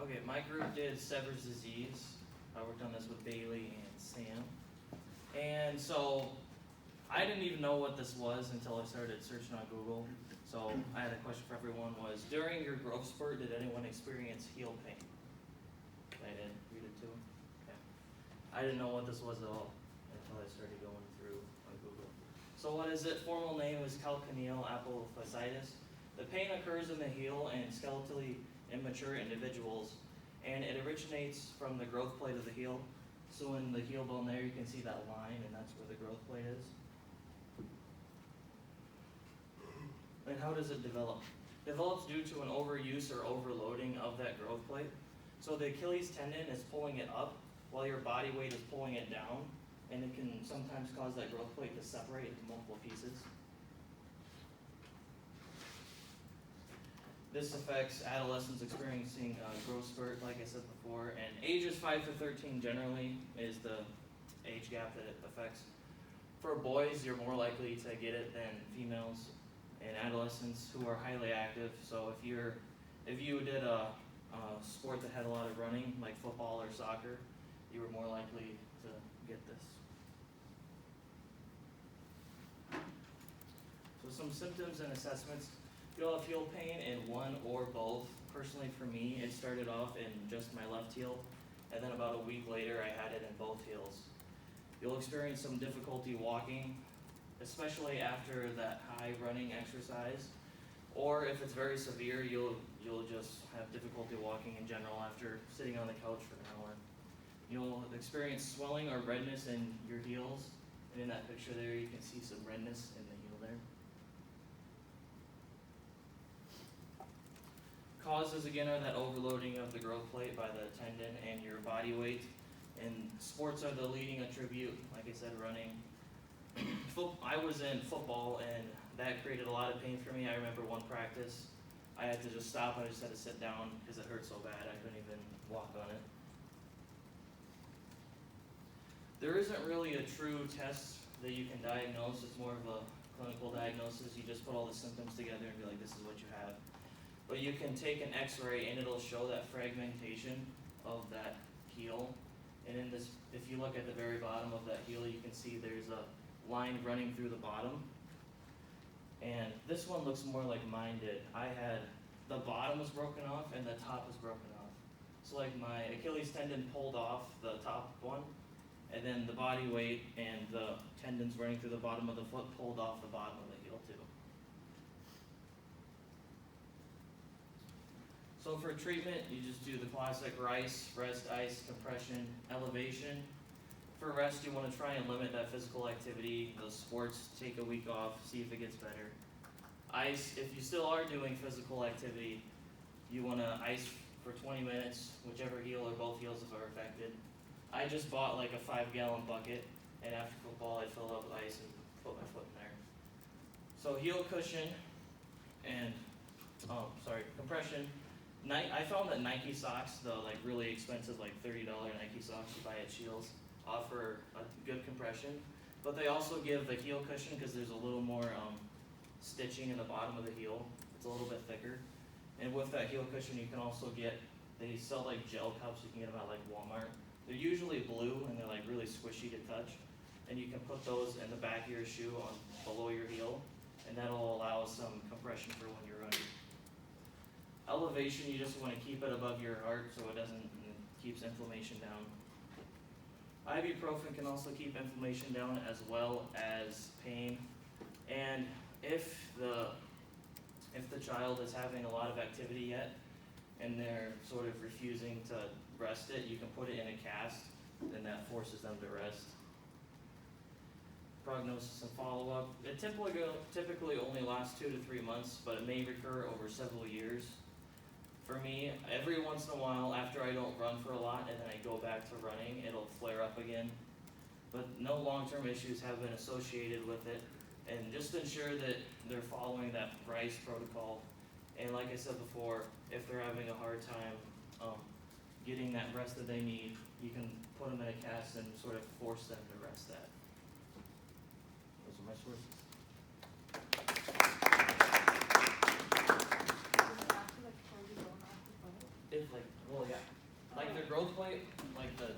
Okay, my group did Sever's disease. I worked on this with Bailey and Sam. And so I didn't even know what this was until I started searching on Google. So I had a question for everyone was, during your growth spurt, did anyone experience heel pain? I did. You did too? Okay. I didn't know what this was at all until I started going through on Google. So what is it? Formal name is calcaneal apophysitis. The pain occurs in the heel in skeletally immature individuals, and it originates from the growth plate of the heel. So in the heel bone there, you can see that line, and that's where the growth plate is. And how does it develop? It develops due to an overuse or overloading of that growth plate. So the Achilles tendon is pulling it up while your body weight is pulling it down, and it can sometimes cause that growth plate to separate into multiple pieces. This affects adolescents experiencing growth spurt, like I said before, and ages 5 to 13 generally is the age gap that it affects. For boys, you're more likely to get it than females and adolescents who are highly active. So if you did a sport that had a lot of running, like football or soccer, you were more likely to get this. So some symptoms and assessments. You'll have heel pain in one or both. Personally for me, it started off in just my left heel, and then about a week later I had it in both heels. You'll experience some difficulty walking, especially after that high running exercise, or if it's very severe, you'll just have difficulty walking in general after sitting on the couch for an hour. You'll experience swelling or redness in your heels, and in that picture there you can see some redness in the heel there. Causes again are that overloading of the growth plate by the tendon and your body weight. And sports are the leading attribute, like I said, running. I was in football and that created a lot of pain for me. I remember one practice, I had to just stop, I just had to sit down because it hurt so bad I couldn't even walk on it. There isn't really a true test that you can diagnose. It's more of a clinical diagnosis. You just put all the symptoms together and be like, this is what you have. But you can take an x-ray and it'll show that fragmentation of that heel. And in this, if you look at the very bottom of that heel, you can see there's a line running through the bottom. And this one looks more like mine did. I had, the bottom was broken off and the top was broken off. So like my Achilles tendon pulled off the top one, and then the body weight and the tendons running through the bottom of the foot pulled off the bottom of the heel too. So for treatment, you just do the classic RICE, rest, ice, compression, elevation. For rest, you want to try and limit that physical activity. Those sports, take a week off, see if it gets better. Ice, if you still are doing physical activity, you want to ice for 20 minutes, whichever heel or both heels are affected. I just bought like a 5-gallon bucket, and after football, I fill up with ice and put my foot in there. So heel cushion and, compression. I found that Nike socks, the like really expensive, like $30 Nike socks you buy at Shields, offer a good compression, but they also give the heel cushion because there's a little more stitching in the bottom of the heel. It's a little bit thicker, and with that heel cushion, you can also get. They sell like gel cups. You can get them at like Walmart. They're usually blue and they're like really squishy to touch, and you can put those in the back of your shoe on below your heel, and that'll allow some compression for when you're running. Elevation, you just want to keep it above your heart so it keeps inflammation down. Ibuprofen can also keep inflammation down as well as pain. And if the child is having a lot of activity yet and they're sort of refusing to rest it, you can put it in a cast and that forces them to rest. Prognosis and follow-up. It typically only lasts 2 to 3 months, but it may recur over several years. For me, every once in a while, after I don't run for a lot and then I go back to running, it'll flare up again. But no long-term issues have been associated with it. And just ensure that they're following that RICE protocol. And like I said before, if they're having a hard time getting that rest that they need, you can put them in a cast and sort of force them to rest that. Those are my sources. if like, well, yeah, like their growth plate, like the